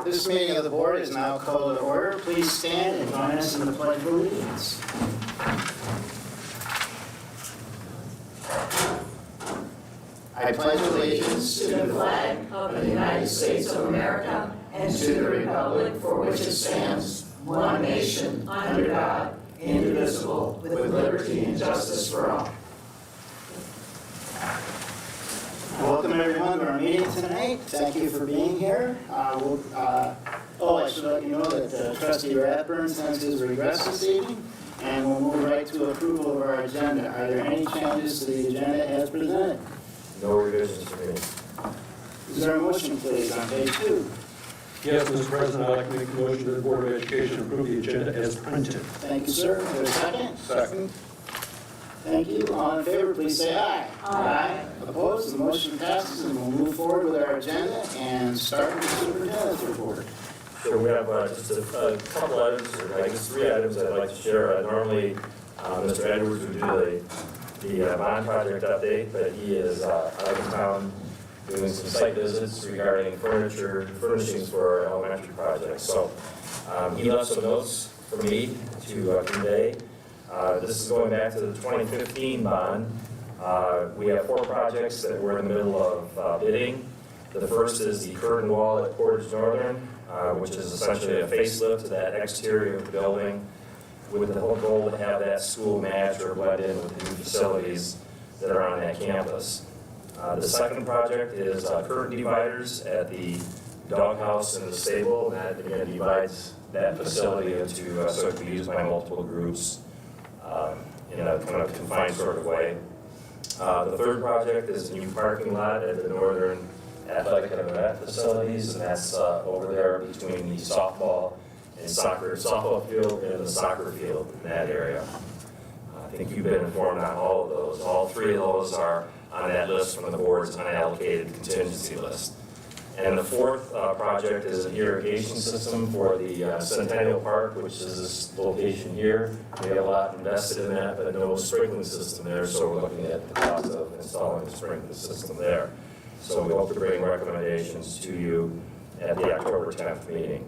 This meeting of the board is now called to order. Please stand and join us in the Pledge of Allegiance. I pledge allegiance to the flag of the United States of America and to the republic for which it stands, one nation, under God, indivisible, with liberty and justice for all. Welcome everyone to our meeting tonight. Thank you for being here. I should let you know that Trustee Rathburn sends his regrets this evening, and we'll move right to approval of our agenda. Are there any changes to the agenda as presented? No revisions for me. Is there a motion, please, on page 2? Yes, Mr. President, I'd like to make a motion that the Board of Education approve the agenda as printed. Thank you, sir. Is there a second? Second. Thank you. All in favor, please say aye. Aye. Opposed? The motion passes, and we'll move forward with our agenda and start with the superintendent's report. So we have just a couple items, or I guess 3 items I'd like to share. Normally, Mr. Edwards would do the bond project update, but he is out of town doing some site visits regarding furnishings for our elementary projects. So he left some notes for me to convey. This is going back to the 2015 bond. We have 4 projects that we're in the middle of bidding. The first is the curtain wall at Portage Northern, which is essentially a facelift to that exterior of the building, with the whole goal to have that school match or blend in with the new facilities that are on that campus. The second project is curtain dividers at the doghouse and the stable, and that again divides that facility into so it can be used by multiple groups in a kind of confined sort of way. The third project is a new parking lot at the Northern Athletic and Event facilities, and that's over there between the softball field and the soccer field in that area. I think you've been informed on all of those. All 3 of those are on that list from the board's unallocated contingency list. And the fourth project is an irrigation system for the Centennial Park, which is this location here. We have a lot invested in that, but no sprinkling system there, so we're looking at the cost of installing a sprinkling system there. So we hope to bring recommendations to you at the October 10th meeting.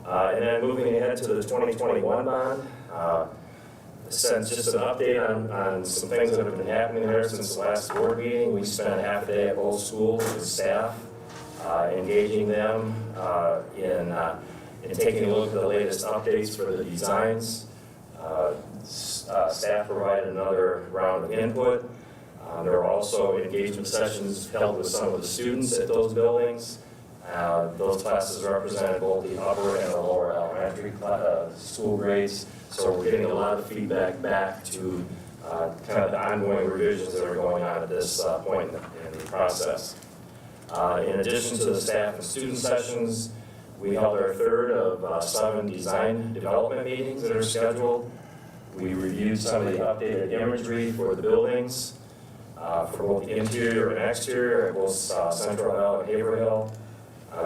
And then moving ahead to the 2021 bond, since just an update on some things that have been happening there since the last board meeting. We spent half a day at both schools with staff, engaging them in taking a look at the latest updates for the designs. Staff provided another round of input. There were also engagement sessions held with some of the students at those buildings. Those classes represented both the upper and the lower elementary school grades. So we're getting a lot of feedback back to kind of the ongoing revisions that are going on at this point in the process. In addition to the staff and student sessions, we held our third of 7 design development meetings that are scheduled. We reviewed some of the updated imagery for the buildings, for both the interior and exterior at both Central Hill and Haverhill.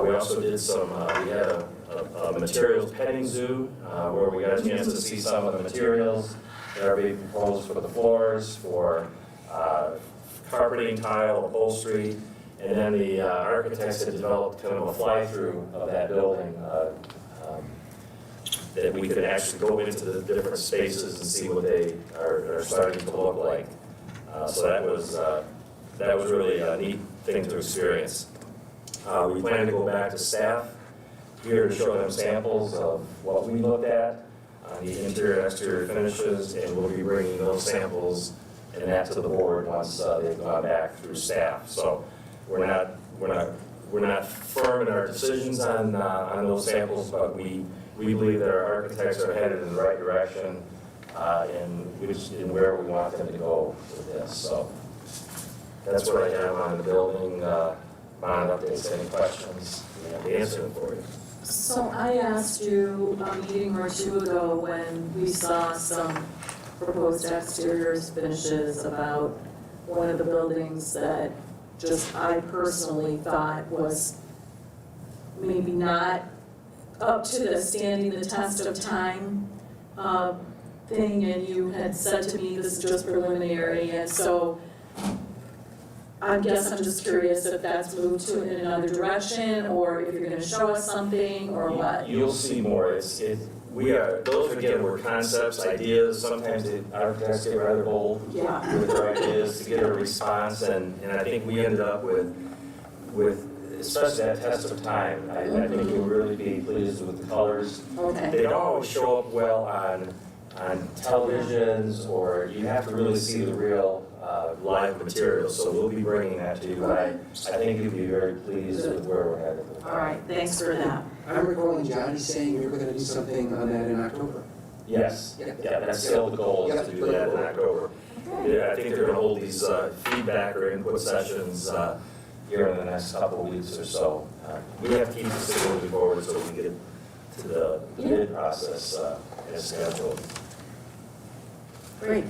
We also did we had a materials petting zoo where we got a chance to see some of the materials that are being proposed for the floors, for carpeting, tile, upholstery, and then the architects had developed kind of a fly-through of that building that we could actually go into the different spaces and see what they are starting to look like. So that was really a neat thing to experience. We plan to go back to staff here to show them samples of what we looked at on the interior and exterior finishes, and we'll be bringing those samples and that to the board once they've gone back through staff. So we're not firm in our decisions on those samples, but we believe that our architects are headed in the right direction in where we want them to go with this. So that's what I have on the building bond updates. Any questions? We have to answer them for you. So I asked you a meeting or 2 ago when we saw some proposed exteriors finishes about one of the buildings that just I personally thought was maybe not up to the standing the test of time thing, and you had said to me this is just preliminary, and so I guess I'm just curious if that's moved to in another direction, or if you're gonna show us something, or what? You'll see more. Those again were concepts, ideas. Sometimes the architects get rather bold Yeah. with their ideas to get a response, and I think we ended up with especially that test of time. I think you'll really be pleased with the colors. Okay. They don't always show up well on televisions, or you have to really see the real live material. So we'll be bringing that to you. But I think you'll be very pleased with where we're headed. All right, thanks for that. I'm recalling Johnny saying you were gonna do something on that in October. Yes, Yeah. yeah, that's still the goal, is to do that in October. Yeah, I think they're gonna hold these feedback or input sessions here in the next couple of weeks or so. We have to keep this thing moving forward so we can get to the bid process as scheduled. Great.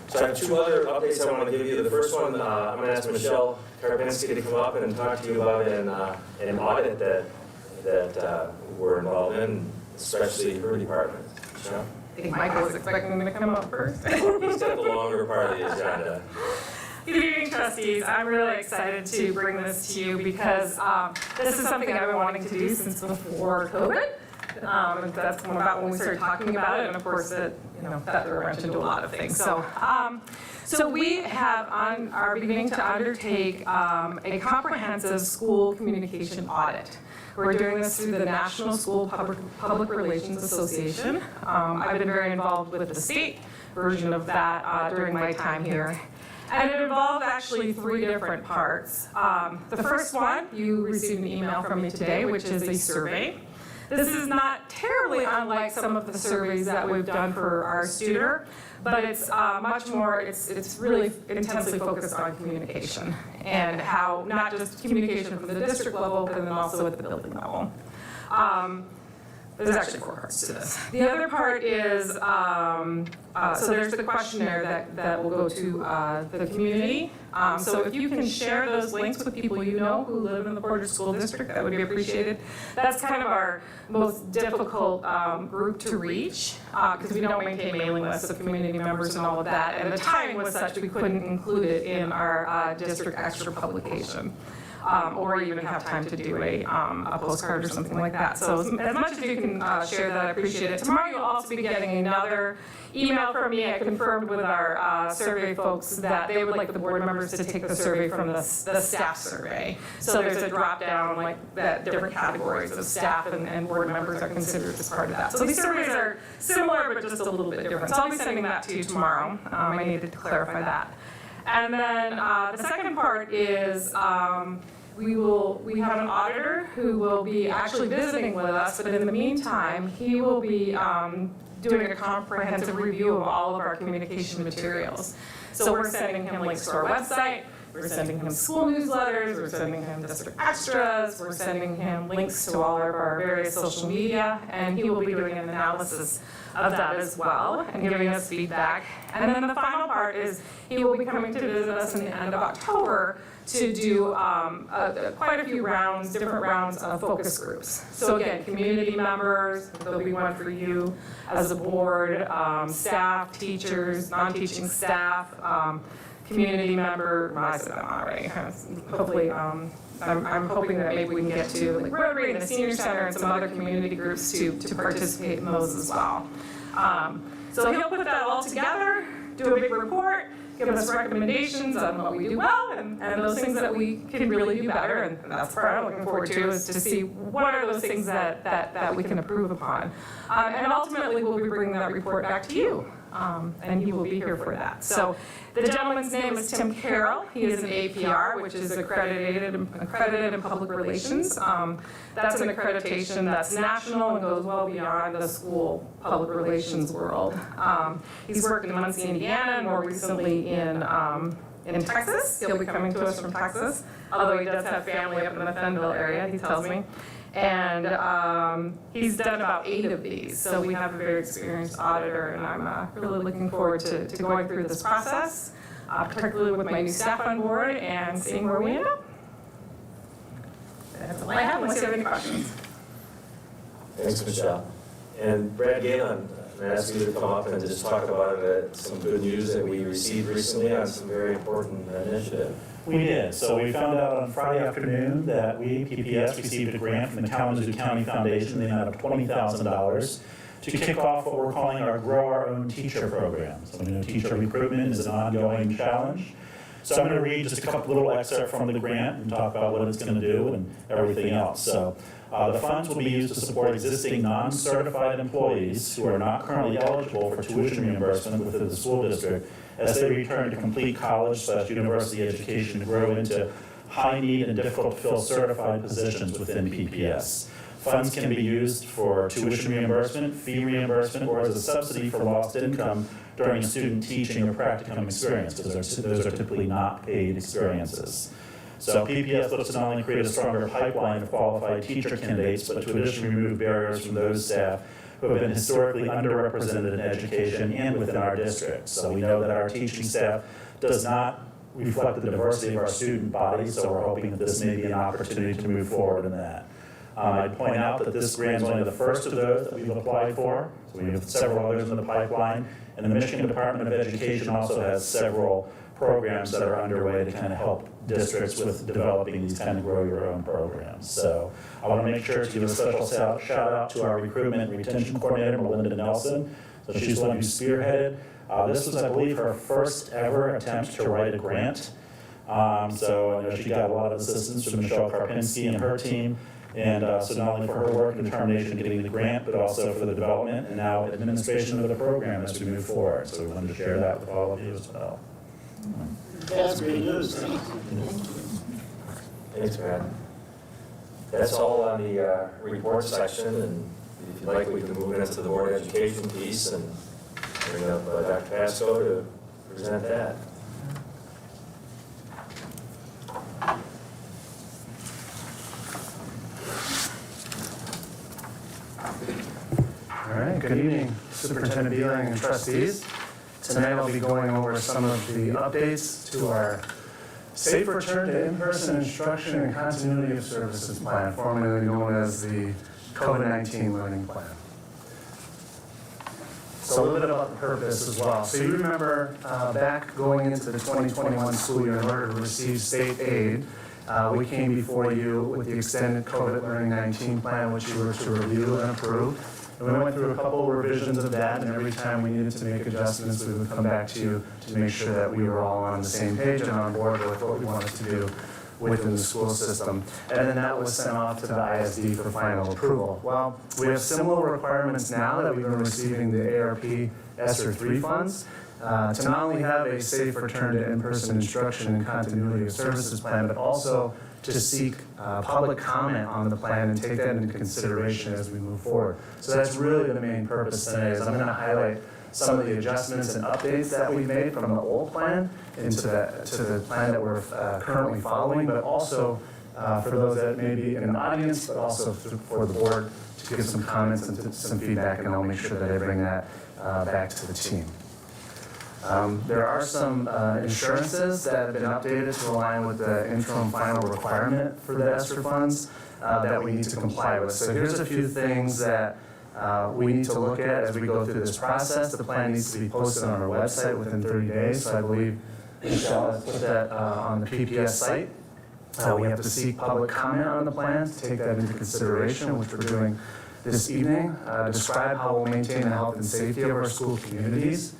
So I have two other updates I want to give you. The first one, I'm going to ask Michelle Karpinski to come up and talk to you about an audit that we're involved in, especially her department. Michelle? I think Michael was expecting me to come up first. He's got the longer part of the agenda. Good evening, trustees. I'm really excited to bring this to you because this is something I've been wanting to do since before COVID. That's about when we started talking about it, and of course, that threw a wrench into a lot of things. So we are beginning to undertake a comprehensive school communication audit. We're doing this through the National School Public Relations Association. I've been very involved with the state version of that during my time here. And it involved actually 3 different parts. The first one, you received an email from me today, which is a survey. This is not terribly unlike some of the surveys that we've done for our student, but it's much more, it's really intensely focused on communication and how, not just communication from the district level, but then also at the building level. There's actually 4 parts to this. The other part is, so there's the questionnaire that will go to the community. So if you can share those links with people you know who live in the Portage School District, that would be appreciated. That's kind of our most difficult group to reach, because we don't maintain mailing lists of community members and all of that. And the timing was such we couldn't include it in our district extra publication. Or even have time to do a postcard or something like that. So as much as you can share that, I appreciate it. Tomorrow you'll also be getting another email from me. I confirmed with our survey folks that they would like the board members to take the survey from the staff survey. So there's a drop down like that, different categories of staff and board members are considered as part of that. So these surveys are similar but just a little bit different. So I'll be sending that to you tomorrow. I needed to clarify that. And then the second part is we have an auditor who will be actually visiting with us, but in the meantime, he will be doing a comprehensive review of all of our communication materials. So we're sending him links to our website, we're sending him school newsletters, we're sending him district extras, we're sending him links to all of our various social media, and he will be doing an analysis of that as well and giving us feedback. And then the final part is he will be coming to visit us in the end of October to do quite a few rounds, different rounds of focus groups. So again, community members, there'll be one for you as a board, staff, teachers, non-teaching staff, community member, I said that already. Hopefully, I'm hoping that maybe we can get to like Rotary and the Senior Center and some other community groups to participate in those as well. So he'll put that all together, do a big report, give us recommendations on what we do well and those things that we can really do better. And that's part I'm looking forward to, is to see what are those things that we can improve upon. And ultimately, we'll be bringing that report back to you. And he will be here for that. So the gentleman's name is Tim Carroll. He is an APR, which is accredited in public relations. That's an accreditation that's national and goes well beyond the school public relations world. He's worked in Muncie, Indiana, and more recently in Texas. He'll be coming to us from Texas, although he does have family up in the Fenville area, he tells me. And he's done about 8 of these, so we have a very experienced auditor, and I'm really looking forward to going through this process, particularly with my new staff on board and seeing where we end up. That's all I have, unless you have any questions. Thanks, Michelle. And Brad Galen, and ask you to come up and just talk about some good news that we received recently on some very important initiative. We did. So we found out on Friday afternoon that we, PPS, received a grant from the Kalamazoo County Foundation in the amount of $20,000 to kick off what we're calling our Grow Our Own Teacher program. So we know teacher recruitment is an ongoing challenge. So I'm going to read just a couple little excerpts from the grant and talk about what it's going to do and everything else. So the funds will be used to support existing non-certified employees who are not currently eligible for tuition reimbursement within the school district as they return to complete college/university education to grow into high-need and difficult-to-fill certified positions within PPS. Funds can be used for tuition reimbursement, fee reimbursement, or as a subsidy for lost income during a student teaching or practicum experience, because those are typically not paid experiences. So PPS looks to not only create a stronger pipeline of qualified teacher candidates, but to additionally remove barriers from those staff who have been historically underrepresented in education and within our district. So we know that our teaching staff does not reflect the diversity of our student body, so we're hoping that this may be an opportunity to move forward in that. I'd point out that this grant is only the first of those that we've applied for. So we have several others in the pipeline. And the Michigan Department of Education also has several programs that are underway to kind of help districts with developing these kind of grow your own programs. So I want to make sure to give a special shout out to our recruitment and retention coordinator, Melinda Nelson. So she's the one who spearheaded. This was, I believe, her first ever attempt to write a grant. So I know she got a lot of assistance from Michelle Karpinski and her team. And so not only for her work and determination in getting the grant, but also for the development and now administration of the program as we move forward. So we wanted to share that with all of you as well. That's great news. Thank you. Thanks, Matt. That's all on the report section, and if you'd like, we can move into the board education piece and bring up Dr. Pasco to present that. All right, good evening, Superintendent Beeling and trustees. Tonight I'll be going over some of the updates to our Safe Return to In-Person Instruction and Continuity of Services Plan, formerly known as the COVID-19 Learning Plan. So a little bit about the purpose as well. So you remember back going into the 2021 school year, in order to receive state aid, we came before you with the extended COVID Learning-19 plan, which you were to review and approve. And we went through a couple revisions of that, and every time we needed to make adjustments, we would come back to you to make sure that we were all on the same page and on board with what we wanted to do within the school system. And then that was sent off to the ISD for final approval. Well, we have similar requirements now that we've been receiving the ARP ESSER 3 funds to not only have a safe return to in-person instruction and continuity of services plan, but also to seek public comment on the plan and take that into consideration as we move forward. So that's really the main purpose today, is I'm going to highlight some of the adjustments and updates that we've made from the old plan into the plan that we're currently following, but also for those that may be in the audience, but also for the board to give some comments and some feedback, and I'll make sure that I bring that back to the team. There are some insurances that have been updated to align with the interim final requirement for the ESSER funds that we need to comply with. So here's a few things that we need to look at as we go through this process. The plan needs to be posted on our website within 30 days. So I believe Michelle has put that on the PPS site. We have to seek public comment on the plan to take that into consideration, which we're doing this evening. Describe how we'll maintain the health and safety of our school communities.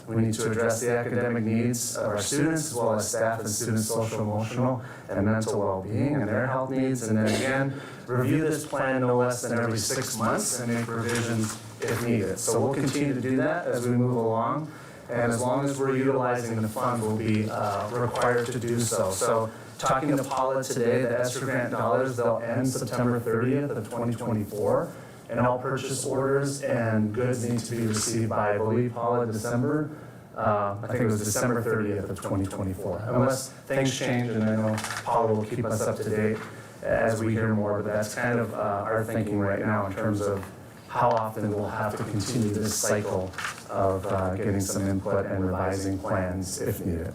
We need to address the academic needs of our students, as well as staff and students' social, emotional, and mental well-being and their health needs. And then again, review this plan no less than every 6 months and make revisions if needed. So we'll continue to do that as we move along. And as long as we're utilizing the fund, we'll be required to do so. So talking to Paula today, the ESSER grant dollars, they'll end September 30th of 2024. And all purchase orders and goods need to be received by, I believe, Paula, December. I think it was December 30th of 2024. Unless things change, and I know Paula will keep us up to date as we hear more. But that's kind of our thinking right now in terms of how often we'll have to continue this cycle of getting some input and revising plans if needed.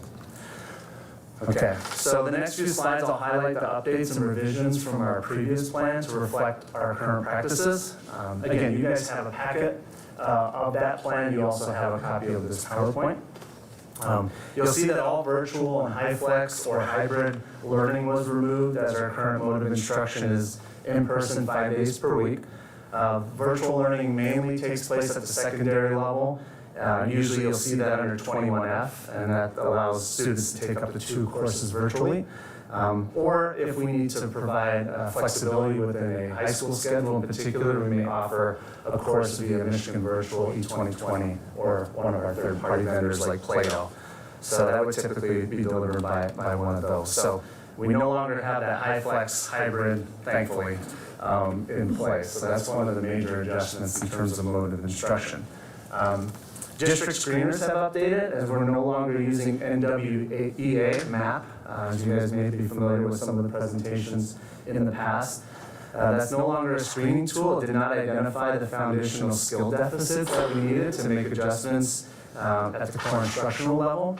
Okay, so the next few slides, I'll highlight the updates and revisions from our previous plan to reflect our current practices. Again, you guys have a packet of that plan, you also have a copy of this PowerPoint. You'll see that all virtual and high flex or hybrid learning was removed, as our current mode of instruction is in person 5 days per week. Virtual learning mainly takes place at the secondary level. Usually you'll see that under 21F, and that allows students to take up to 2 courses virtually. Or if we need to provide flexibility within a high school schedule in particular, we may offer a course via Michigan Virtual E2020 or one of our third-party vendors like Plato. So that would typically be delivered by one of those. So we no longer have that high flex hybrid, thankfully, in place. So that's one of the major adjustments in terms of mode of instruction. District screeners have updated, as we're no longer using NWEA map. As you guys may be familiar with some of the presentations in the past. That's no longer a screening tool. It did not identify the foundational skill deficits that we needed to make adjustments at the core instructional level.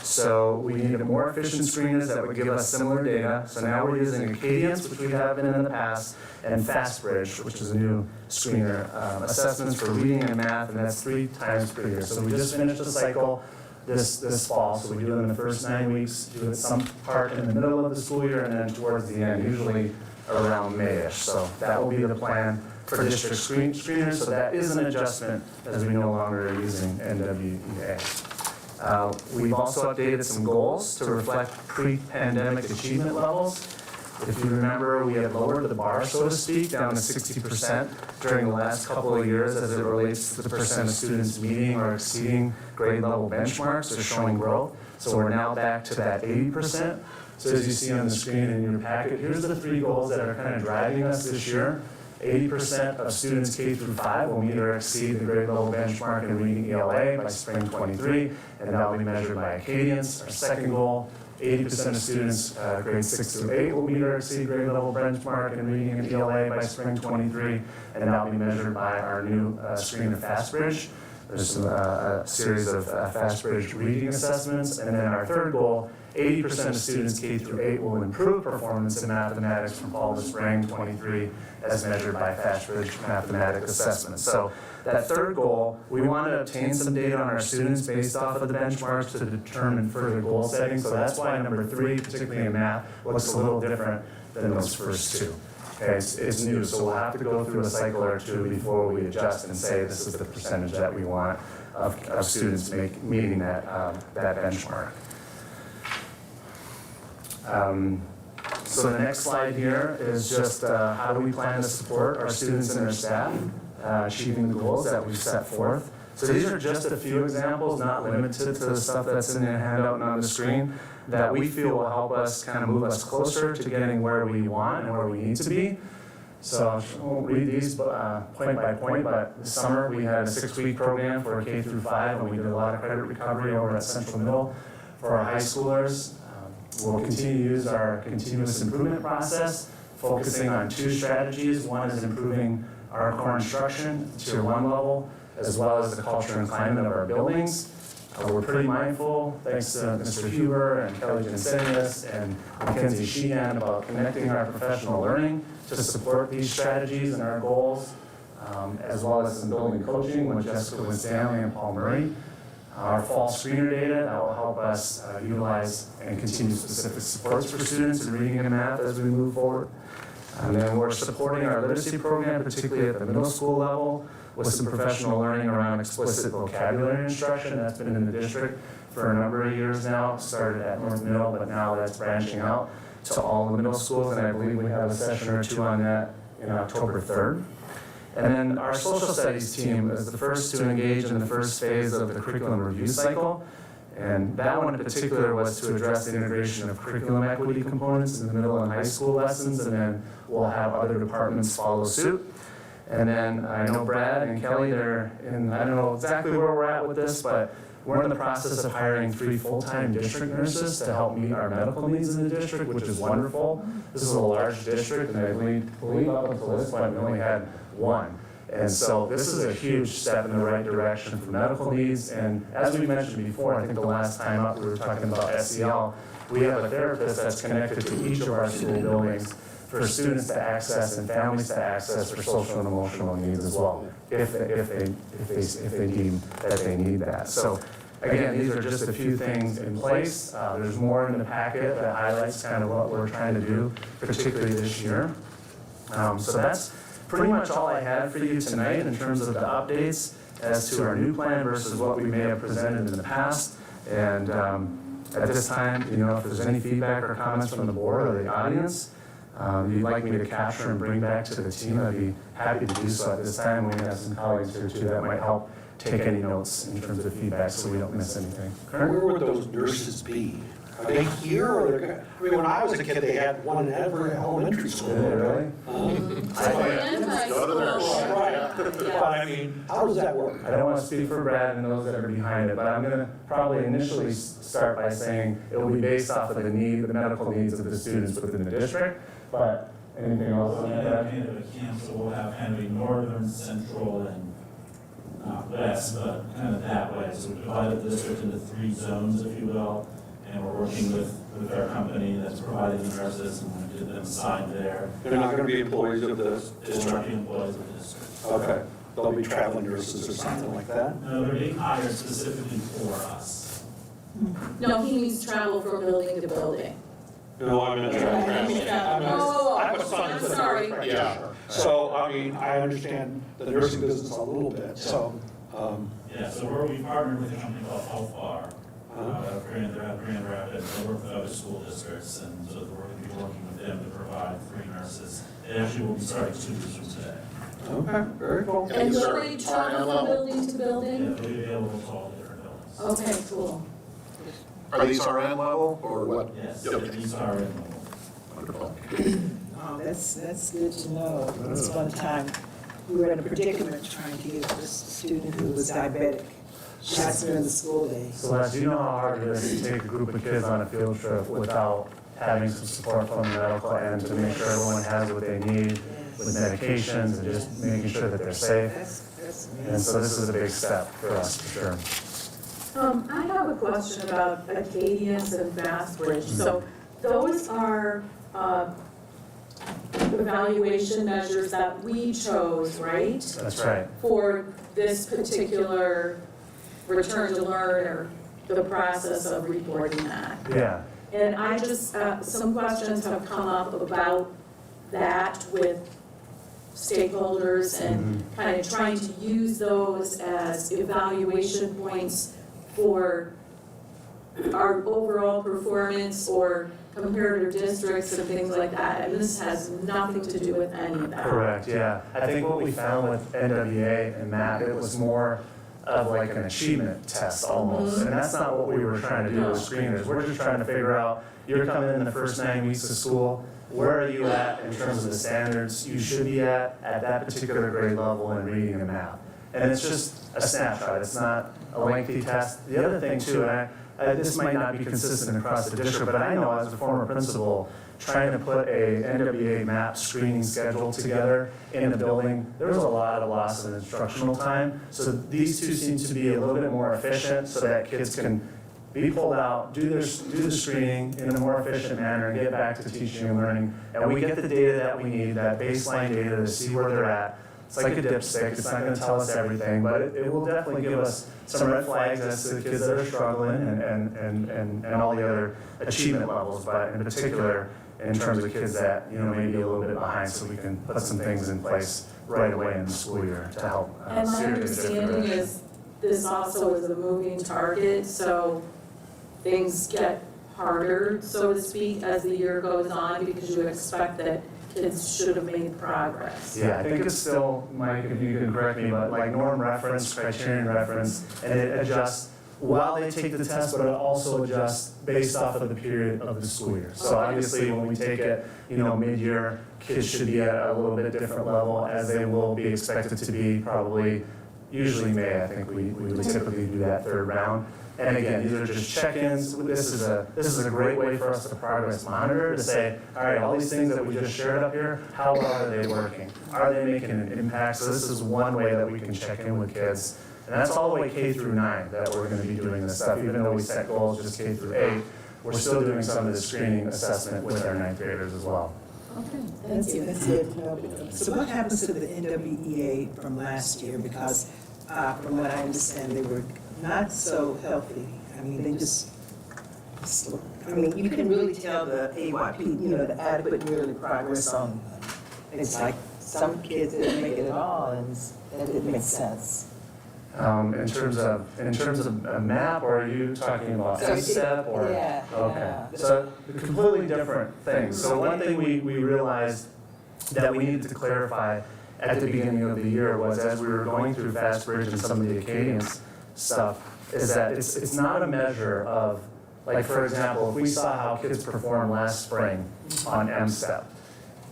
So we needed more efficient screeners that would give us similar data. So now we're using Acadience, which we have been in the past, and FastBridge, which is a new screener. Assessments for reading and math, and that's 3 times per year. So we just finished a cycle this fall. So we do it in the first 9 weeks, do it some part in the middle of the school year, and then towards the end, usually around May-ish. So that will be the plan for district screeners. So that is an adjustment, as we no longer are using NWEA. We've also updated some goals to reflect pre-pandemic achievement levels. If you remember, we had lowered the bar, so to speak, down to 60% during the last couple of years as it relates to the percent of students meeting or exceeding grade level benchmarks or showing growth. So we're now back to that 80%. So as you see on the screen in your packet, here's the 3 goals that are kind of driving us this year. 80% of students K through 5 will meet or exceed the grade level benchmark in reading ELA by spring 23, and that will be measured by Acadience. Our second goal, 80% of students grades 6 through 8 will meet or exceed grade level benchmark in reading and ELA by spring 23, and that will be measured by our new screener FastBridge. There's a series of FastBridge reading assessments, and then our third goal, 80% of students K through 8 will improve performance in mathematics from fall to spring 23 as measured by FastBridge mathematics assessments. So that third goal, we want to obtain some data on our students based off of the benchmarks to determine further goal setting. So that's why number 3, particularly in math, looks a little different than those first 2. Okay, it's new, so we'll have to go through a cycle or 2 before we adjust and say this is the percentage that we want of students meeting that benchmark. So the next slide here is just how do we plan to support our students and their staff achieving the goals that we've set forth. So these are just a few examples, not limited to the stuff that's in the handout and on the screen, that we feel will help us kind of move us closer to getting where we want and where we need to be. So I won't read these point by point, but this summer we had a 6-week program for K through 5, and we did a lot of credit recovery over at Central Middle for our high schoolers. We'll continue to use our continuous improvement process, focusing on 2 strategies. One is improving our core instruction, Tier 1 level, as well as the culture and climate of our buildings. We're pretty mindful, thanks to Mr. Huber and Kelly Jensenius and Mackenzie Sheehan, about connecting our professional learning to support these strategies and our goals, as well as some building coaching with Jessica Winstanley and Paul Murray. Our fall screener data, that will help us utilize and continue specific supports for students in reading and math as we move forward. And then we're supporting our literacy program, particularly at the middle school level, with some professional learning around explicit vocabulary instruction. That's been in the district for a number of years now. Started at North Middle, but now that's branching out to all the middle schools, and I believe we have a session or 2 on that in October 3rd. And then our social studies team is the first to engage in the first phase of the curriculum review cycle. And that one in particular was to address the integration of curriculum equity components in the middle and high school lessons, and then we'll have other departments follow suit. And then I know Brad and Kelly, they're in, I don't know exactly where we're at with this, but we're in the process of hiring 3 full-time district nurses to help meet our medical needs in the district, which is wonderful. This is a large district, and I believe up until this point, we only had 1. And so this is a huge step in the right direction for medical needs. And as we mentioned before, I think the last time up we were talking about SEL, we have a therapist that's connected to each of our school buildings for students to access and families to access for social and emotional needs as well, if they deem that they need that. So again, these are just a few things in place. There's more in the packet that highlights kind of what we're trying to do, particularly this year. So that's pretty much all I had for you tonight in terms of the updates as to our new plan versus what we may have presented in the past. And at this time, you know, if there's any feedback or comments from the board or the audience you'd like me to capture and bring back to the team, I'd be happy to do so at this time. We have some colleagues here too that might help take any notes in terms of feedback so we don't miss anything. Where would those nurses be? Are they here or they're, I mean, when I was a kid, they had one in every elementary school. Really? Go to the nurse. Right. But I mean, how does that work? I don't want to speak for Brad and those that are behind it, but I'm going to probably initially start by saying it will be based off of the medical needs of the students within the district, but anything else on Yeah, that? kind of a camp, so we'll have kind of a northern, central, and west, but kind of that way. So we divided the district into 3 zones, if you will, and we're working with our company that's providing the nurses, and we get them assigned there. They're not going to be employees of the They'll district? not be employees of the district. Okay. They'll be traveling nurses or something like that? No, they're being hired specifically for us. No, he means travel from building to building. No, I meant Oh, I have a son I'm that's a sorry. nurse practitioner. So, I mean, I understand the nursing business a little bit, so, Yeah, so we've partnered with a company called Health Bar. They're out of Grand Rapids, they work with other school districts, and so we're going to be working with them to provide 3 nurses. It actually will be starting 2 weeks from today. okay, very cool. And These will are they travel from building to Yeah, building? they'll be available to all the different buildings. Okay, cool. Are these RN level or what? Yes, Yep. these are in. Wonderful. Oh, that's good to know. Once upon a time, we were in a predicament trying to get this student who was diabetic shots during the school days. So Les, you know how hard it is to take a group of kids on a field trip without having some support from the medical end to make sure everyone has what they need with medications and just making sure that they're safe. That's And so this is a big step for us, for sure. I have a question about Acadians and Fast Bridge. So those are evaluation measures that we chose, right? That's right. For this particular return to learn or the process of reporting that. Yeah. And I just, some questions have come up about that with stakeholders and kind of trying to use those as evaluation points for our overall performance or comparator districts and things like that. And this has nothing to do with any of that. Correct, yeah. I think what we found with NWA and MAP, it was more of like an achievement test almost. And that's not what we were trying to do with screeners. We're just trying to figure out, you're coming in the first 9 weeks of school, where are you at in terms of the standards you should be at that particular grade level in reading and math? And it's just a snapshot, it's not a lengthy test. The other thing too, and this might not be consistent across the district, but I know as a former principal, trying to put a NWA MAP screening schedule together in the building, there was a lot of loss of instructional time. So these two seem to be a little bit more efficient so that kids can be pulled out, do the screening in a more efficient manner, and get back to teaching and learning. And we get the data that we need, that baseline data to see where they're at. It's like a dipstick, it's not gonna tell us everything, but it will definitely give us some red flags as to the kids that are struggling and all the other achievement levels, but in particular, in terms of kids that, you know, may be a little bit behind, so we can put some things in place right away in the school year to help. And my seriously understanding address. is this also is a moving target, so things get harder, so to speak, as the year goes on, because you expect that kids should have made progress. Yeah, I think it's still, Mike, if you can correct me, but like norm reference, criterion reference, and it adjusts while they take the test, but it also adjusts based off of the period of the school year. So obviously, when we take it, you know, mid-year, kids should be at a little bit different level as they will be expected to be probably, usually May, I think we would typically do that 3rd round. And again, these are just check-ins. This is a great way for us to progress monitor, to say, all right, all these things that we just shared up here, how well are they working? Are they making an impact? So this is one way that we can check in with kids. And that's all the way K through 9 that we're gonna be doing this stuff. Even though we set goals just K through 8, we're still doing some of the screening assessment with our 9th graders as well. Okay, That's good to know. So what happens to the NWEA from last year? Because from what I understand, they were not so healthy. I mean, they just, I mean, you can really tell the AYP, you know, the adequate and yearly progress on, it's like some kids didn't make it at all, and that didn't make sense. In terms of a map, or are you talking about So MSTEP or? yeah, Okay, yeah. so completely different things. So one thing we realized that we needed to clarify at the beginning of the year was, as we were going through Fast Bridge and some of the Acadians stuff, is that it's not a measure of, like, for example, if we saw how kids performed last spring on MSTEP,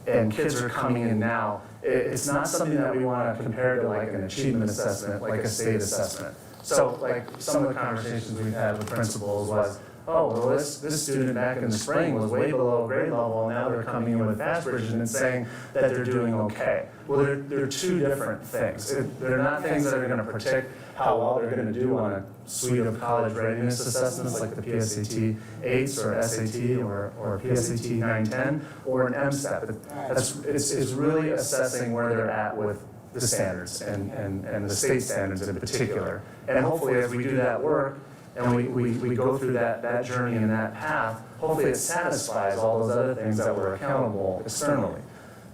and kids are coming in now, it's not something that we want to compare to like an achievement assessment, like a state assessment. So like some of the conversations we've had with principals was, oh, well, this student back in the spring was way below grade level, and now they're coming in with Fast Bridge and it's saying that they're doing okay. Well, they're two different things. They're not things that are going to predict how well they're going to do on a suite of college readiness assessments like the PSAT 8s or SAT or PSAT 910 or an MSTEP. It's really assessing where they're at with the standards and the state standards in particular. And hopefully as we do that work, and we go through that journey and that path, hopefully it satisfies all those other things that were accountable externally,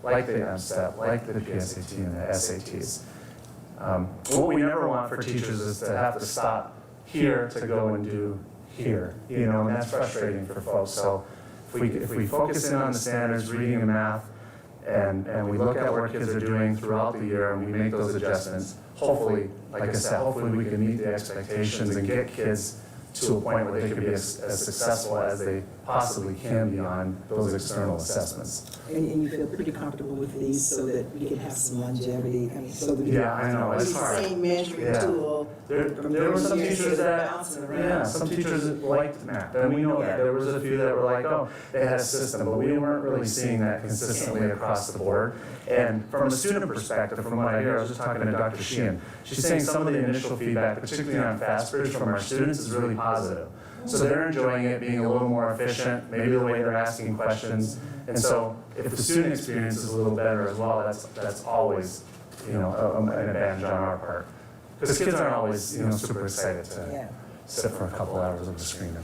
like the MSTEP, like the PSAT and the SATs. What we never want for teachers is to have to stop here to go and do here, you know, and that's frustrating for folks. So if we focus in on the standards, reading and math, and we look at where kids are doing throughout the year and we make those adjustments, hopefully, like I said, hopefully we can meet the expectations and get kids to a point where they can be as successful as they possibly can be on those external assessments. And you feel pretty comfortable with these so that we can have some longevity, I mean, so that we can Yeah, I know, it's use the hard. same measuring Yeah. tool. There were some teachers that, Bouncing around. yeah, some teachers liked math, and we know that. There was a few that were like, oh, they had a system, but we weren't really seeing that consistently across the board. And from a student perspective, from what I hear, I was just talking to Dr. Sheehan, she's saying some of the initial feedback, particularly on Fast Bridge from our students, is really positive. So they're enjoying it, being a little more efficient, maybe the way they're asking questions. And so if the student experience is a little better as well, that's always, you know, an advantage on our part. Because kids aren't always, you know, super excited to Yeah. sit for a couple hours of the screen.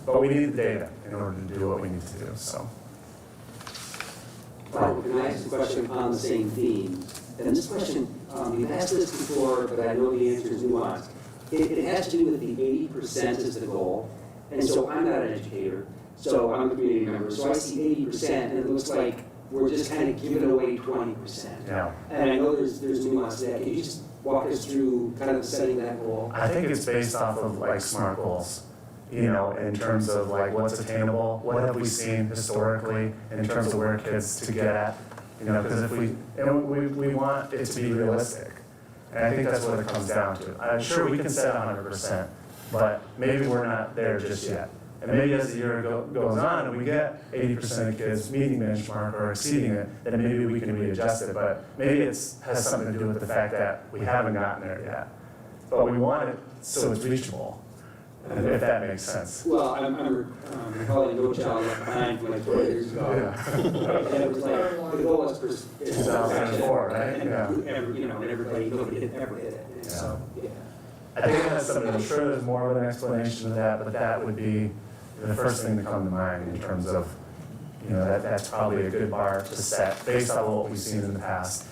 But we need the data in order to do what we need to do, so. Well, can I ask a question on the same theme? And this question, you've asked this before, but I know the answer is nuanced. It has to do with the 80% as the goal. And so I'm not an educator, so I'm a community member. So I see 80% and it looks like we're just kind of giving away 20%. Yeah. And I know there's nuance to that. Can you just walk us through kind of setting that goal? I think it's based off of like SMART goals, you know, in terms of like what's attainable, what have we seen historically in terms of where kids to get at, you know, because if we want it to be realistic. And I think that's what it comes down to. I'm sure we can set 100%, but maybe we're not there just yet. And maybe as the year goes on and we get 80% of kids meeting benchmark or exceeding it, then maybe we can readjust it. But maybe it has something to do with the fact that we haven't gotten there yet. But we want it so it's reachable, if that makes sense. Well, I'm recalling No Child Left Behind from like 20 years ago. And it was like, the goal was 2004, right? Yeah. You know, and everybody, nobody ever hit it. And so, yeah. I think it has something, I'm sure there's more of an explanation to that, but that would be the first thing to come to mind in terms of, you know, that's probably a good bar to set based on what we've seen in the past.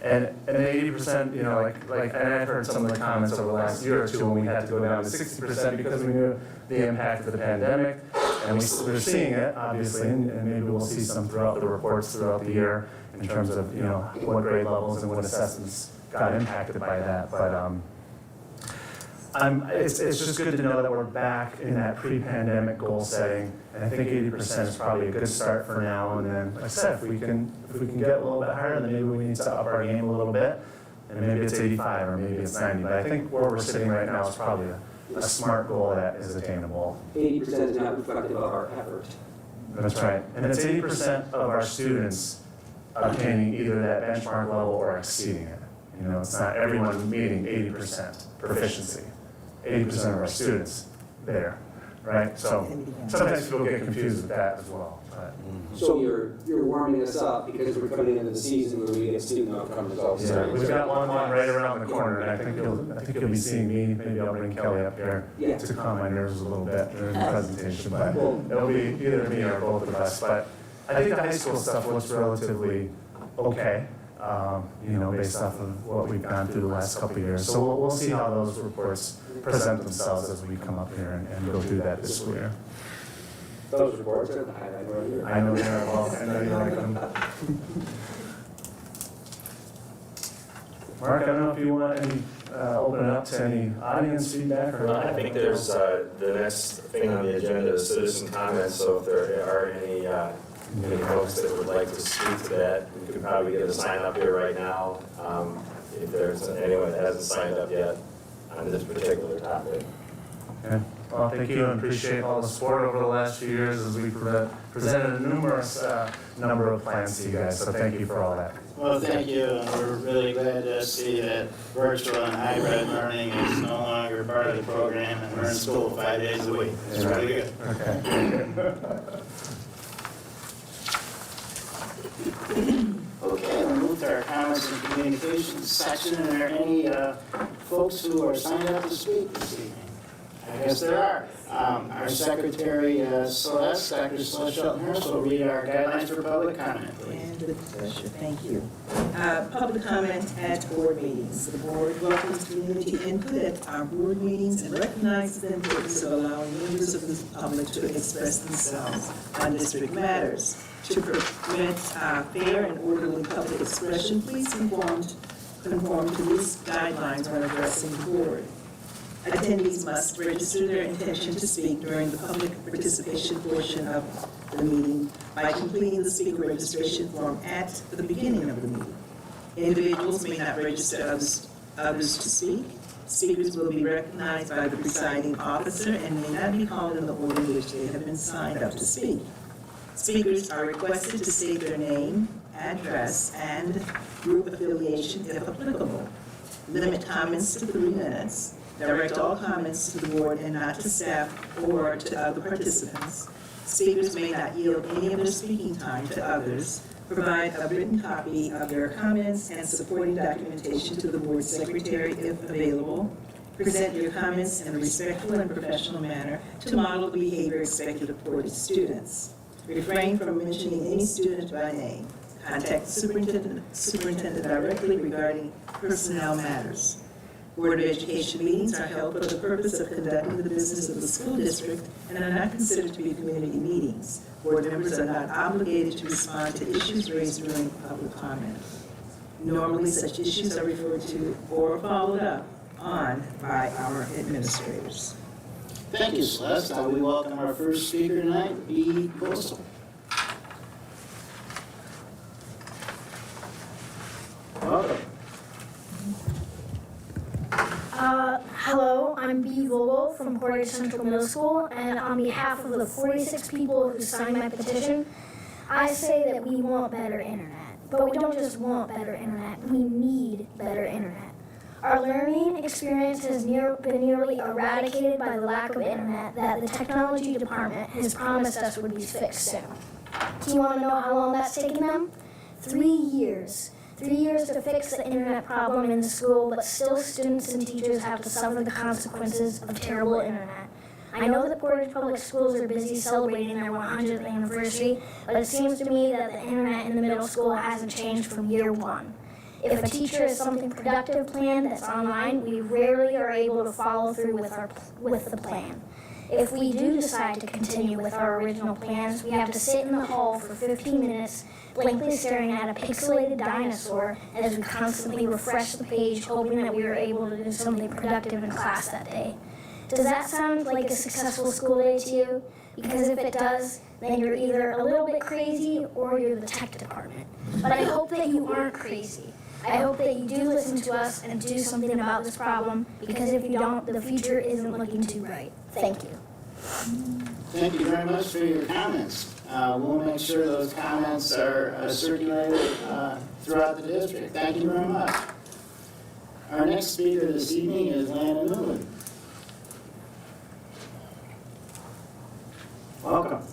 And 80%, you know, like, and I've heard some of the comments over the last year or two when we had to go down to 60% because we knew the impact of the pandemic, and we're seeing it, obviously, and maybe we'll see some throughout the reports throughout the year in terms of, you know, what grade levels and what assessments got impacted by that, but it's just good to know that we're back in that pre-pandemic goal setting, and I think 80% is probably a good start for now. And then, like I said, if we can get a little bit higher, then maybe we need to up our game a little bit, and maybe it's 85 or maybe it's 90. But I think where we're sitting right now is probably a SMART goal that is attainable. 80% is not reflective of our effort. That's right, and it's 80% of our students obtaining either that benchmark level or exceeding it. You know, it's not everyone meeting 80% proficiency. 80% of our students there. right? So sometimes people get confused with that as well, but. So you're warming us up because we're coming into the season where we get student outcome results. Yeah, we've got one right around the corner, and I think you'll be seeing me, maybe I'll bring Kelly up here Yeah. to calm my nerves a little bit during the presentation, but it'll be either me or both of us, but I think the high school stuff looks relatively okay, based off of what we've gone through the last couple of years. So we'll see how those reports present themselves as we come up here and go through that this school year. Those reports are the highlight right here. I know they are, well, I know you like them. Mark, I don't know if you want any, open it up to any audience feedback or? I think there's, the next thing on the agenda is citizen comments, so if there are any folks that would like to speak to that, we could probably get a sign up here right now, if there's anyone that hasn't signed up yet on this particular topic. Okay. Well, thank you and appreciate all the support over the last few years as we presented a numerous number of plans to you guys, so thank you for all that. Well, thank you, and we're really glad to see that virtual and hybrid learning is no longer part of the program, and we're in school 5 days a week. It's really good. Okay, we'll move to our comments and communications section. Are there any folks who are signed up to speak this evening? I guess there are. Our secretary, Celeste, Dr. Celeste Shelton-Hurst, will read our guidelines for public comment, please. And with pleasure, thank you. Public comment at board meetings. The board welcomes community input at our board meetings and recognizes the importance of allowing members of the public to express themselves on district matters. To prevent fair and orderly public expression, please conform to these guidelines when addressing the board. Attendees must register their intention to speak during the public participation portion of the meeting by completing the speaker registration form at the beginning of the meeting. Individuals may not register others to speak. Speakers will be recognized by the presiding officer and may not be called in the order in which they have been signed up to speak. Speakers are requested to state their name, address, and group affiliation if applicable. Limit comments to 3 minutes. Direct all comments to the board and not to staff or to other participants. Speakers may not yield any of their speaking time to others. Provide a written copy of your comments and supporting documentation to the board secretary if available. Present your comments in a respectful and professional manner to model the behavior expected of Portage students. Refrain from mentioning any student by name. Contact the superintendent directly regarding personnel matters. Board of Education meetings are held for the purpose of conducting the business of the school district and are not considered to be community meetings. Board members are not obligated to respond to issues raised during public comment. Normally, such issues are referred to or followed up on by our administrators. Thank you, Celeste. We welcome our first speaker tonight, B. Coastal. Welcome. Hello, I'm B. Vogel from Portage Central Middle School, and on behalf of the 46 people who signed my petition, I say that we want better internet. But we don't just want better internet, we need better internet. Our learning experience has been nearly eradicated by the lack of internet that the technology department has promised us would be fixed soon. Do you want to know how long that's taken them? 3 years. 3 years to fix the internet problem in the school, but still students and teachers have to suffer the consequences of terrible internet. I know that Portage Public Schools are busy celebrating their 100th anniversary, but it seems to me that the internet in the middle school hasn't changed from year one. If a teacher has something productive planned that's online, we rarely are able to follow through with the plan. If we do decide to continue with our original plans, we have to sit in the hall for 15 minutes, blankly staring at a pixelated dinosaur as we constantly refresh the page, hoping that we are able to do something productive in class that day. Does that sound like a successful school day to you? Because if it does, then you're either a little bit crazy or you're the tech department. But I hope that you aren't crazy. I hope that you do listen to us and do something about this problem, because if you don't, the future isn't looking too bright. Thank you. Thank you very much for your comments. We'll make sure those comments are circulated throughout the district. Thank you very much. Our next speaker this evening is Lana Newman. Welcome.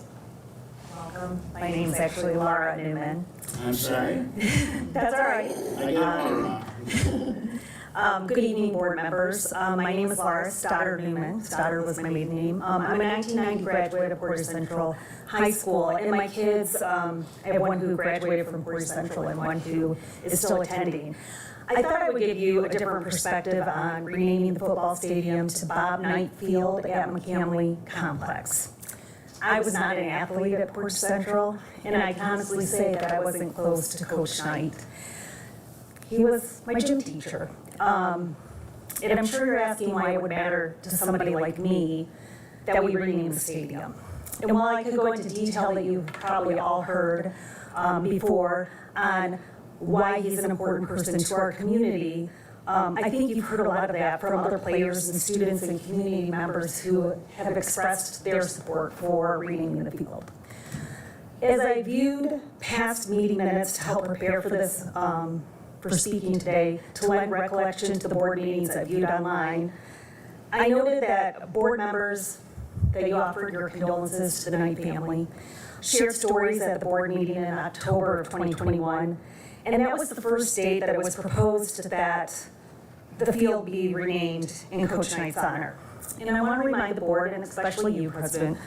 Welcome. My name's actually Laura Newman. I'm sorry. That's all right. I get it wrong. Good evening, board members. My name is Laura Stoddard Newman. Stoddard was my maiden name. I'm a 1990 graduate of Portage Central High School, and my kids, I have one who graduated from Portage Central and one who is still attending. I thought I would give you a different perspective on renaming the football stadium to Bob Knight Field at McCamley Complex. I was not an athlete at Portage Central, and I can honestly say that I wasn't close to Coach Knight. He was my gym teacher. And I'm sure you're asking why it would matter to somebody like me that we rename the stadium. And while I could go into detail that you've probably all heard before on why he's an important person to our community, I think you've heard a lot of that from other players and students and community members who have expressed their support for renaming the field. As I viewed past meeting minutes to help prepare for this, for speaking today, to lend recollection to the board meetings I viewed online, I noted that board members, that you offered your condolences to the Knight family, shared stories at the board meeting in October of 2021, and that was the first date that it was proposed that the field be renamed in Coach Knight's honor. And I want to remind the board, and especially you, President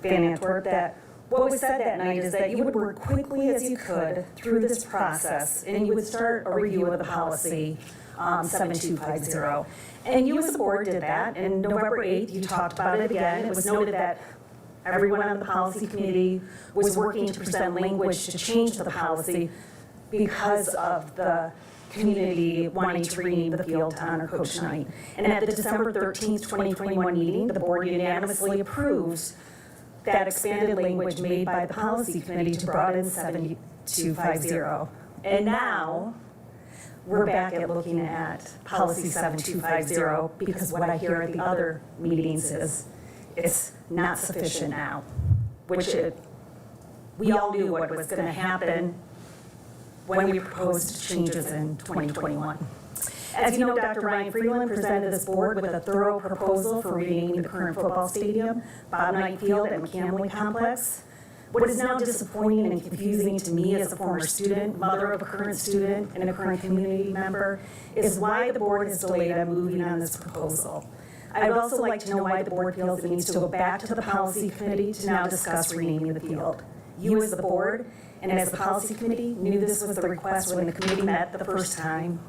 Van Antwerp, that what was said that night is that you would work quickly as you could through this process, and you would start a review of the policy 7250. And you as the board did that, and November 8th, you talked about it again. It was noted that everyone on the policy committee was working to present language to change the policy because of the community wanting to rename the field to honor Coach Knight. And at the December 13th, 2021 meeting, the board unanimously approves that expanded language made by the policy committee to broaden 7250. And now, we're back at looking at policy 7250 because what I hear at the other meetings is it's not sufficient now, which we all knew what was going to happen when we proposed changes in 2021. As you know, Dr. Ryan Freeland presented this board with a thorough proposal for renaming the current football stadium, Bob Knight Field at McCamley Complex. What is now disappointing and confusing to me as a former student, mother of a current student, and a current community member, is why the board has delayed on moving on this proposal. I would also like to know why the board feels it needs to go back to the policy committee to now discuss renaming the field. You as the board and as the policy committee knew this was the request when the committee met the first time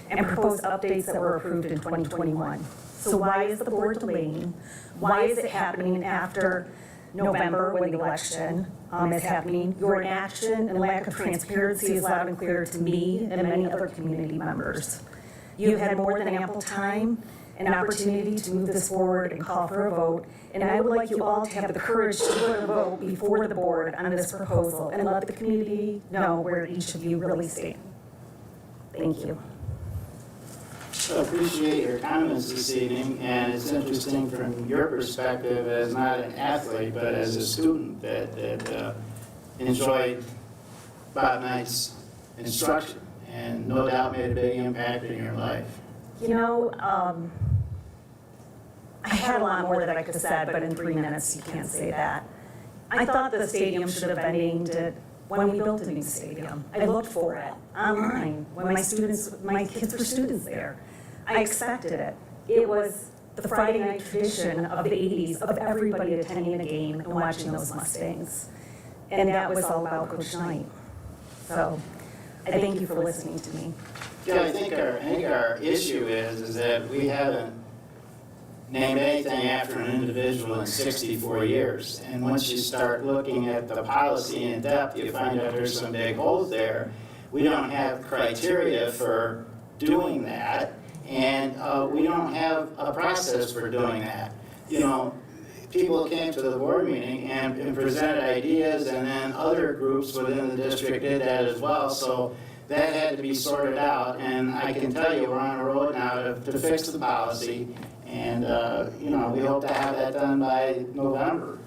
and proposed updates that were approved in 2021. So why is the board delaying? Why is it happening after November when the election is happening? Your inaction and lack of transparency is loud and clear to me and many other community members. You've had more than ample time and opportunity to move this forward and call for a vote, and I would like you all to have the courage to put a vote before the board on this proposal and let the community know where each of you really stand. Thank you. I appreciate your comments this evening, and it's interesting from your perspective as not an athlete, but as a student that enjoyed Bob Knight's instruction and no doubt made a big impact in your life. You know, I had a lot more that I could have said, but in 3 minutes you can't say that. I thought the stadium should have been named it when we built a new stadium. I looked for it online when my kids were students there. I expected it. It was the Friday night tradition of the 80s of everybody attending a game and watching those Mustangs. And that was all about Coach Knight. So I thank you for listening to me. Yeah, I think our issue is that we haven't named anything after an individual in 64 years. And once you start looking at the policy in depth, you find out there's some big holes there. We don't have criteria for doing that, and we don't have a process for doing that. You know, people came to the board meeting and presented ideas, and then other groups within the district did that as well. So that had to be sorted out, and I can tell you we're on a road now to fix the policy, and you know, we hope to have that done by November.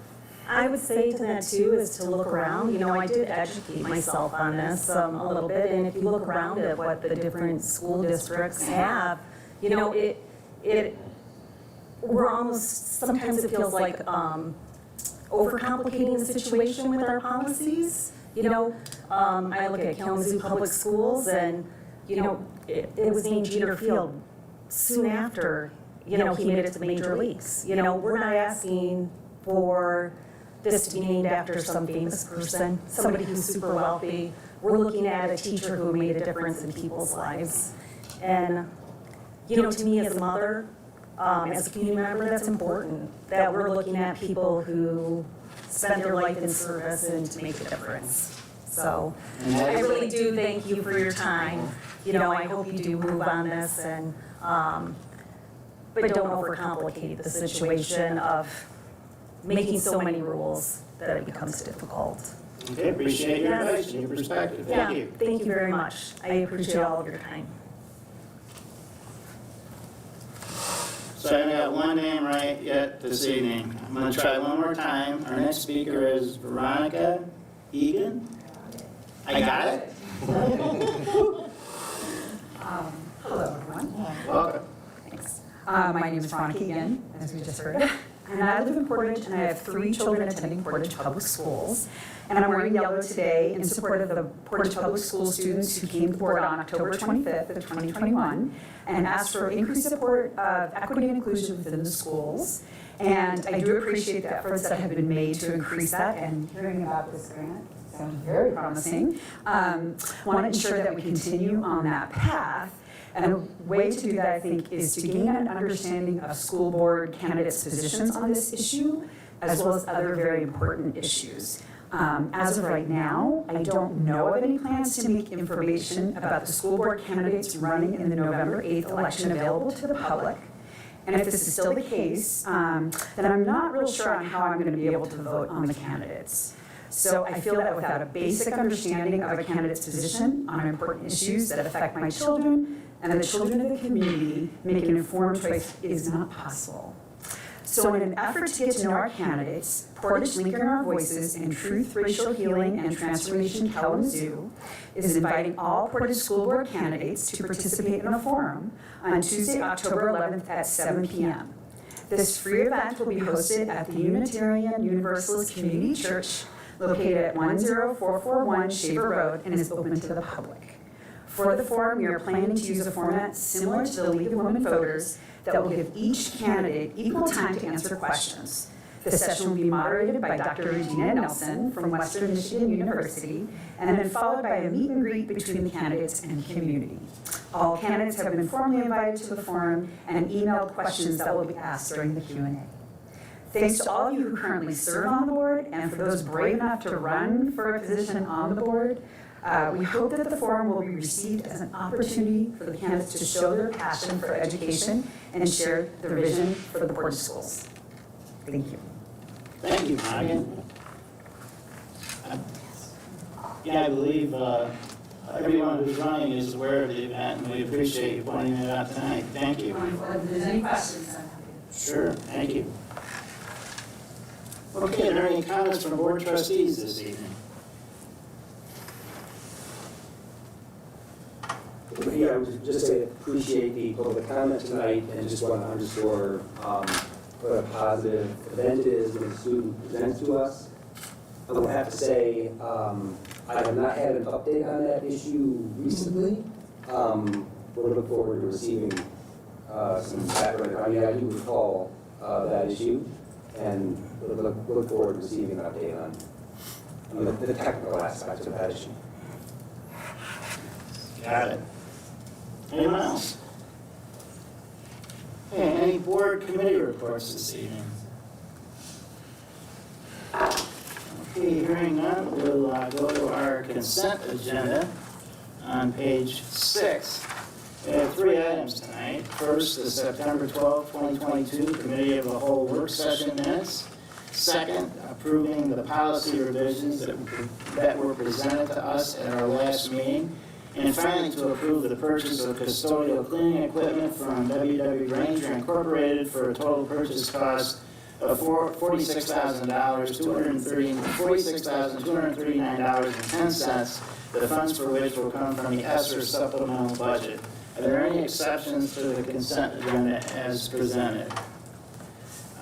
I would say to that too is to look around. You know, I did educate myself on this a little bit, and if you look around at what the different school districts have, you know, we're almost, sometimes it feels like overcomplicating the situation with our policies. You know, I look at Kalamazoo Public Schools and, you know, it was named Jeter Field soon after, you know, he made it to the major leagues. You know, we're not asking for this to be named after some famous person, somebody who's super wealthy. We're looking at a teacher who made a difference in people's lives. And, you know, to me as a mother, as a community member, that's important, that we're looking at people who spend their life in service and to make a difference. So I really do thank you for your time. You know, I hope you do move on this and, but don't overcomplicate the situation of making so many rules that it becomes difficult. Okay, appreciate your advice and your perspective. Thank you. Thank you very much. I appreciate all of your time. So I haven't got one name right yet this evening. I'm going to try one more time. Our next speaker is Veronica Egan. I got it? Hello, everyone. Welcome. Thanks. My name is Veronica Egan, as we just heard. And I live in Portage, and I have 3 children attending Portage Public Schools. And I'm wearing yellow today in support of the Portage Public School students who came to board on October 25th of 2021 and asked for increased support of equity and inclusion within the schools. And I do appreciate the efforts that have been made to increase that, and hearing about this grant sounds very promising. Want to ensure that we continue on that path. And a way to do that, I think, is to gain an understanding of school board candidates' positions on this issue, as well as other very important issues. As of right now, I don't know of any plans to make information about the school board candidates running in the November 8th election available to the public. And if this is still the case, then I'm not real sure on how I'm going to be able to vote on the candidates. So I feel that without a basic understanding of a candidate's position on important issues that affect my children and the children of the community, making an informed choice is not possible. So in an effort to get to know our candidates, Portage Linking Our Voices and Truth, Racial Healing, and Transformation Kalamazoo is inviting all Portage School Board candidates to participate in a forum on Tuesday, October 11th at 7 p.m. This free event will be hosted at the Unitarian Universalist Community Church located at 10441 Shaver Road and is open to the public. For the forum, we are planning to use a format similar to the League of Women Voters that will give each candidate equal time to answer questions. The session will be moderated by Dr. Regina Nelson from Western Michigan University, and then followed by a meet and greet between the candidates and community. All candidates have been formally invited to the forum and emailed questions that will be asked during the Q&A. Thanks to all of you who currently serve on the board, and for those brave enough to run for a position on the board, we hope that the forum will be received as an opportunity for the candidates to show their passion for education and share their vision for the Portage schools. Thank you. Thank you, Megan. Yeah, I believe everyone who's running is aware of the event, and we appreciate you pointing it out tonight. Thank you. If there's any questions, Sure, thank you. Okay, are there any comments from board trustees this evening? Yeah, I would just say appreciate the public comment tonight and just want to underscore what a positive event it is when a student presents to us. I would have to say I have not had an update on that issue recently. We'll look forward to receiving some background. I mean, I do recall that issue, and we'll look forward to receiving an update on the technical aspects of that issue. Got it. Anyone else? Okay, any board committee reports this evening? Okay, hearing none, we'll go to our consent agenda on page 6. We have 3 items tonight. First, the September 12, 2022 Committee of the Whole work session minutes. Second, approving the policy revisions that were presented to us at our last meeting. And finally, to approve the purchase of custodial cleaning equipment from WW Granger Incorporated for a total purchase cost of $46,000, $46,239.10, the funds for which will come from the ESSER supplemental budget. Are there any exceptions to the consent agenda as presented?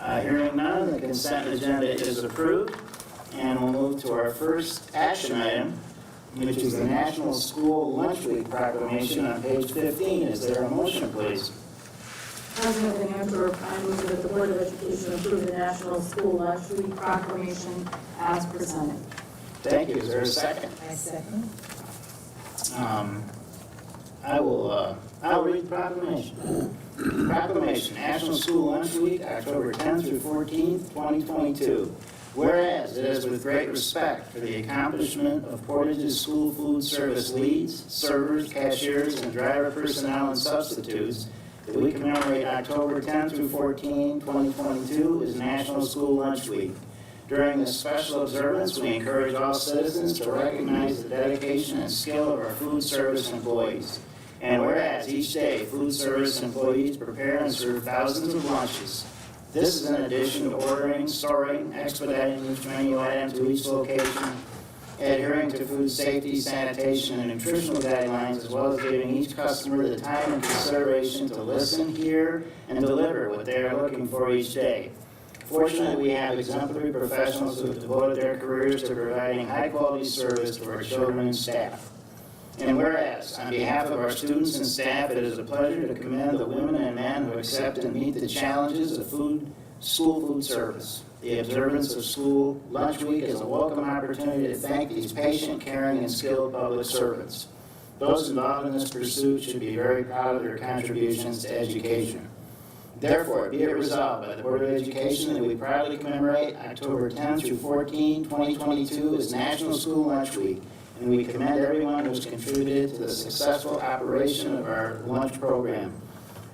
Hearing none, the consent agenda is approved. And we'll move to our first action item, which is the National School Lunch Week proclamation on page 15. Is there a motion, please? President Van Amber, I move that the Board of Education approve the National School Lunch Week proclamation as presented. Thank you. Is there a second? I second. I'll read the proclamation. Proclamation, National School Lunch Week, October 10th through 14th, 2022. Whereas it is with great respect for the accomplishment of Portage's school food service leads, servers, cashiers, and driver personnel and substitutes, that we commemorate October 10th through 14th, 2022 as National School Lunch Week. During this special observance, we encourage all citizens to recognize the dedication and skill of our food service employees. And whereas each day food service employees prepare and serve thousands of lunches, this is in addition to ordering, storing, expediting each menu item to each location, adhering to food safety, sanitation, and nutritional guidelines, as well as giving each customer the time and consideration to listen, hear, and deliver what they are looking for each day. Fortunately, we have exemplary professionals who have devoted their careers to providing high-quality service to our children and staff. And whereas, on behalf of our students and staff, it is a pleasure to commend the women and men who accept and meet the challenges of school food service. The observance of School Lunch Week is a welcome opportunity to thank these patient, caring, and skilled public servants. Those involved in this pursuit should be very proud of their contributions to education. Therefore, be it resolved by the Board of Education that we proudly commemorate October 10th through 14, 2022 as National School Lunch Week, and we commend everyone who has contributed to the successful operation of our lunch program.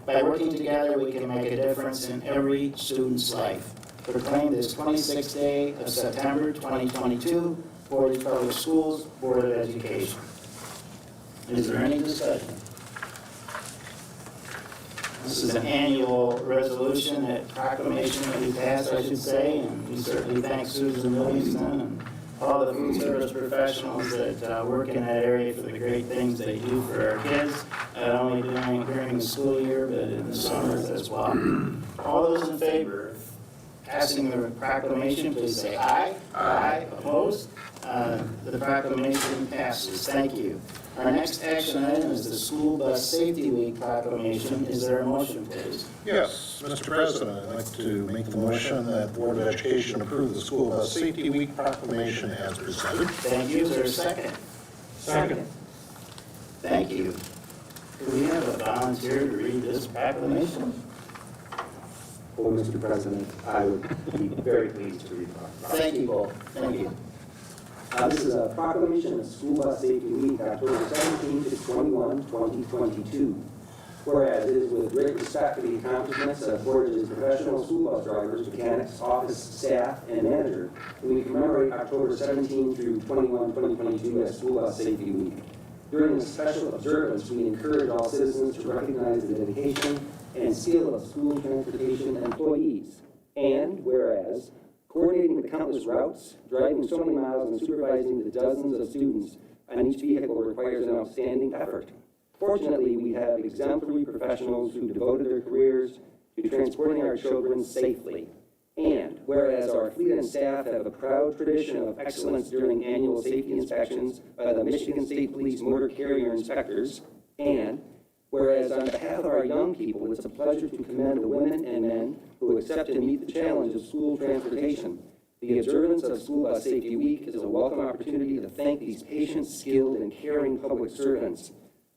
By working together, we can make a difference in every student's life. Proclaim this 26th day of September 2022, Portage Public Schools Board of Education. Is there any discussion? This is an annual resolution, a proclamation that we passed, I should say, and we certainly thank Susan Livingston and all the food service professionals that work in that area for the great things they do for our kids, not only during the school year, but in the summers as well. All those in favor of passing the proclamation, please say aye. Aye. Opposed? The proclamation passes. Thank you. Our next action item is the School Bus Safety Week proclamation. Is there a motion, please? Yes, Mr. President, I'd like to make the motion that the Board of Education approve the School Bus Safety Week proclamation as presented. Thank you. Is there a second? Second. Thank you. Do we have a volunteer to read this proclamation? Well, Mr. President, I would be very pleased to read that. Thank you both. Thank you. This is a proclamation of School Bus Safety Week, October 17 to 21, 2022. Whereas it is with great respect for the accomplishments of Portage's professional school bus drivers, mechanics, office staff, and manager, that we commemorate October 17 through 21, 2022 as School Bus Safety Week. During this special observance, we encourage all citizens to recognize the dedication and skill of school transportation employees. And whereas coordinating the countless routes, driving so many miles, and supervising the dozens of students on each vehicle requires an outstanding effort. Fortunately, we have exemplary professionals who devoted their careers to transporting our children safely. And whereas our fleet and staff have a proud tradition of excellence during annual safety inspections by the Michigan State Police Motor Carrier Inspectors, and whereas on behalf of our young people, it's a pleasure to commend the women and men who accept and meet the challenge of school transportation. The observance of School Bus Safety Week is a welcome opportunity to thank these patient, skilled, and caring public servants.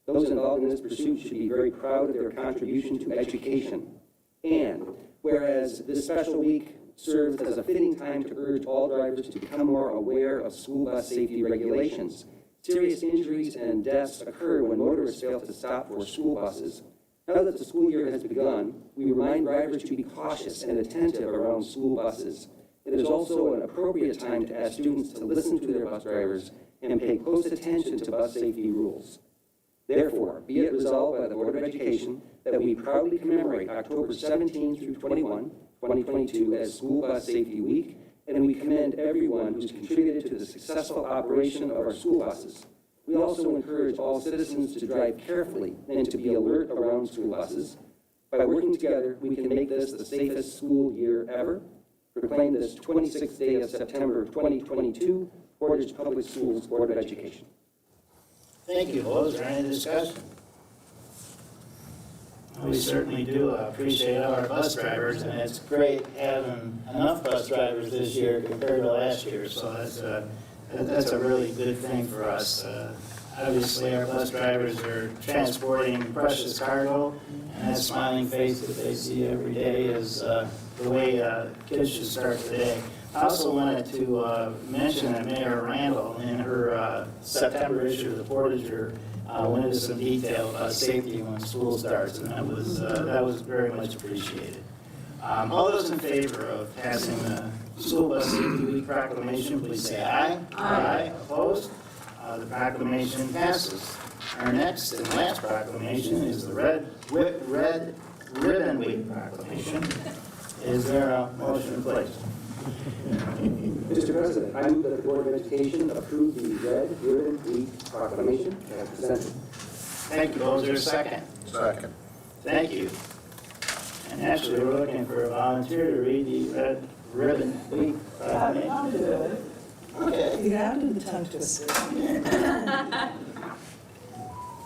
Those involved in this pursuit should be very proud of their contribution to education. And whereas this special week serves as a fitting time to urge all drivers to become more aware of school bus safety regulations. Serious injuries and deaths occur when motorists fail to stop for school buses. Now that the school year has begun, we remind drivers to be cautious and attentive around school buses. It is also an appropriate time to ask students to listen to their bus drivers and pay close attention to bus safety rules. Therefore, be it resolved by the Board of Education that we proudly commemorate October 17 through 21, 2022 as School Bus Safety Week, and we commend everyone who's contributed to the successful operation of our school buses. We also encourage all citizens to drive carefully and to be alert around school buses. By working together, we can make this the safest school year ever. Proclaim this 26th day of September 2022, Portage Public Schools Board of Education. Thank you. Is there any discussion? We certainly do appreciate our bus drivers, and it's great having enough bus drivers this year compared to last year, so that's a really good thing for us. Obviously, our bus drivers are transporting precious cargo, and that smiling face that they see every day is the way kids should start the day. I also wanted to mention that Mayor Randall, in her September issue of the Portager, went into some detail about safety when school starts, and that was very much appreciated. All those in favor of passing the School Bus Safety Week proclamation, please say aye. Aye. Opposed? The proclamation passes. Our next and last proclamation is the Red Ribbon Week proclamation. Is there a motion, please? Mr. President, I move that the Board of Education approve the Red Ribbon Week proclamation as presented. Thank you. Is there a second? Second. Thank you. And actually, we're looking for a volunteer to read the Red Ribbon Week proclamation. I'll do it. Okay. Yeah, I'll do the tongue twister.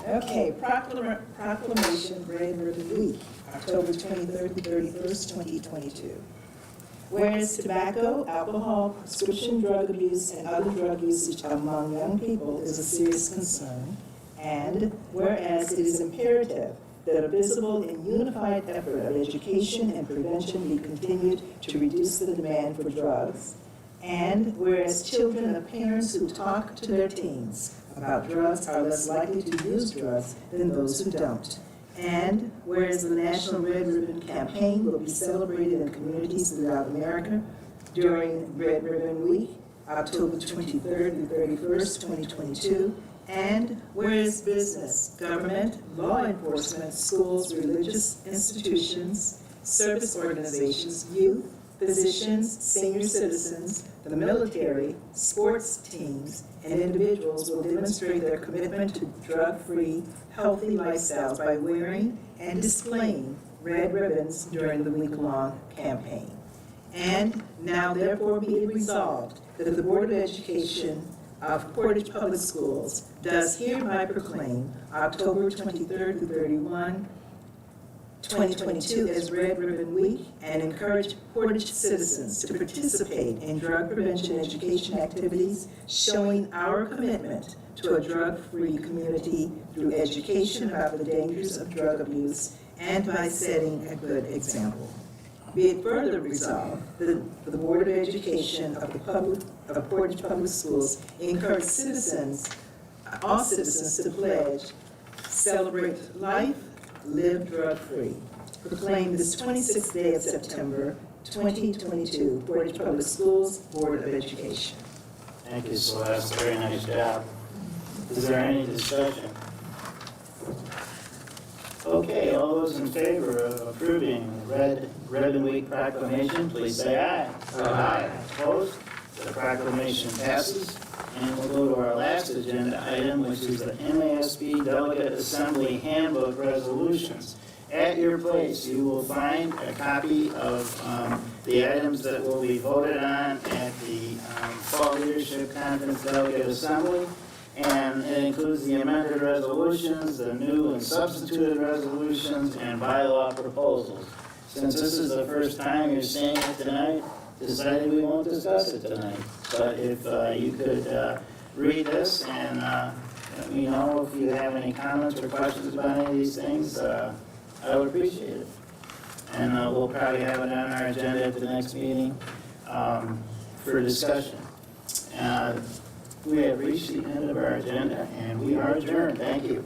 Okay, proclamation, Red Ribbon Week, October 23rd to 31st, 2022. Whereas tobacco, alcohol, prescription drug abuse, and other drug usage among young people is a serious concern, and whereas it is imperative that a visible and unified effort of education and prevention be continued to reduce the demand for drugs, and whereas children of parents who talk to their teens about drugs are less likely to use drugs than those who don't. And whereas the National Red Ribbon Campaign will be celebrated in communities throughout America during Red Ribbon Week, October 23rd to 31st, 2022, and whereas business, government, law enforcement, schools, religious institutions, service organizations, youth, physicians, senior citizens, the military, sports teams, and individuals will demonstrate their commitment to drug-free, healthy lifestyles by wearing and displaying red ribbons during the week-long campaign. And now therefore be it resolved that the Board of Education of Portage Public Schools does hereby proclaim October 23rd to 31, 2022 as Red Ribbon Week and encourage Portage citizens to participate in drug prevention education activities, showing our commitment to a drug-free community through education about the dangers of drug abuse and by setting a good example. Be it further resolved that the Board of Education of Portage Public Schools encourage all citizens to pledge, celebrate life, live drug-free. Proclaim this 26th day of September, 2022, Portage Public Schools Board of Education. Thank you, Celeste. Very nice job. Is there any discussion? Okay, all those in favor of approving the Red Ribbon Week proclamation, please say aye. Aye. Opposed? The proclamation passes. And we'll go to our last agenda item, which is the MASB Delegate Assembly Handbook Resolutions. At your place, you will find a copy of the items that will be voted on at the Fall Leadership Conference Delegate Assembly. And it includes the amended resolutions, the new and substituted resolutions, and bylaw proposals. Since this is the first time you're seeing it tonight, decided we won't discuss it tonight. But if you could read this and let me know if you have any comments or questions about any of these things, I would appreciate it. And we'll probably have it on our agenda at the next meeting for discussion. We have reached the end of our agenda, and we are adjourned. Thank you.